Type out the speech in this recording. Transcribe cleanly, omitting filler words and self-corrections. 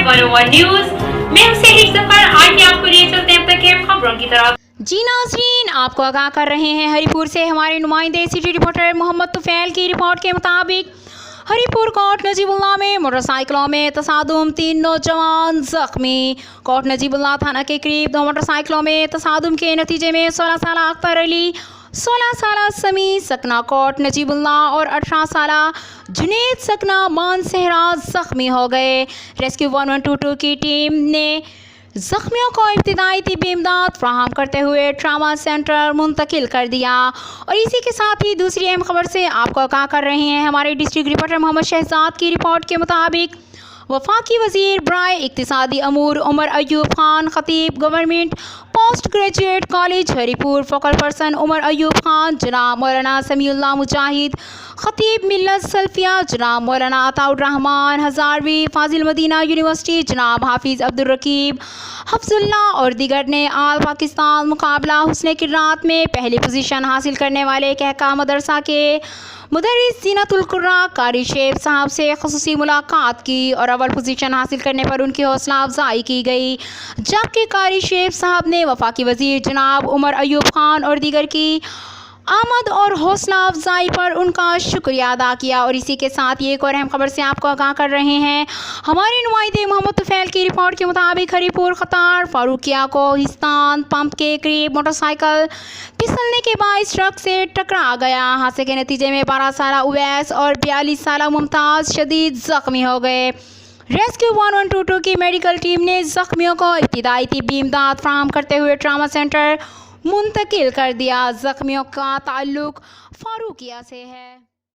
101 news. मैं हूं Sellick Zafar. आइए आपको लिए चलते हैं अब तक की खबरों की तरफ। जी नाज़रीन, आपको आगाह कर रहे हैं हरिपुर से हमारे नुमाइंदे सिटी रिपोर्टर मोहम्मद तुफैल की रिपोर्ट के मुताबिक हरिपुर कोट नजीबुल्लाह में मोटरसाइकिलों में तसादुम, 3 नौजवान जख्मी। कोट नजीबुल्लाह थाना के करीब 2 मोटरसाइकिलों में तसादुम के नतीजे में 16 साल अख्तर अली, 16 साल समी सकना कोट नजीबुल्लाह और 18 साल जुनेद सकना मान सहरा जख्मी हो गए। रेस्क्यू 1122 की टीम ने जख्मियों को इब्तिदाई तिब्बी इमदाद फ्राहम करते हुए ट्रामा सेंटर मुंतकिल कर दिया। और इसी के साथ ही दूसरी अहम खबर से आपको आगाह कर रहे हैं हमारे डिस्ट्रिक्ट रिपोर्टर मोहम्मद शहजाद की रिपोर्ट के मुताबिक वफाकी वज़ीर बराए इक्तिसादी अमूर उमर अयूब खान खतीब government post graduate college Haripur, focal person Umar Ayub Khan, जनाब मौलाना समीउल्लाह मुजाहिद खतीब मिल्लत सल्फिया, जनाब मौलाना अताउर रहमान हज़ारवी फाजिल मदीना यूनिवर्सिटी, जनाब हाफिज़ अब्दुल रकीब हफ्जुल्ला और दीगर ने आल पाकिस्तान मुकाबला हुस्ने की रात में पहली पोजीशन हासिल करने वाले कहका मदरसा के मुदर्रिस ज़ीनतुल कुर्रा कारी शेख साहब से ख़ुसूसी मुलाकात की और अव्वल पोजीशन हासिल करने पर उनकी हौसला अफजाई की गई, जबकि कारी शेख साहब ने वफाकी वज़ीर जनाब उमर अयूब खान और दीगर की आमद और हौसला अफजाई पर उनका शुक्रिया अदा किया। और इसी के साथ ये एक और अहम खबर से आपको आगाह कर रहे हैं हमारे नुमाइंदे मोहम्मद तुफैल की रिपोर्ट के मुताबिक हरिपुर खतार फारूकिया को हिस्तान पंप के करीब मोटरसाइकिल फिसलने के बाइस ट्रक से टकरा गया। हादसे के नतीजे में 12 साल उवैस और 42 साल मुमताज़ शदीद जख्मी हो गए। रेस्क्यू 1122 की मेडिकल टीम ने जख्मियों को इब्तिदाई तिब्बी इमदाद फ्राहम करते हुए ट्रामा सेंटर मुंतकिल कर दिया। जख्मियों का ताल्लुक फारूकिया से है।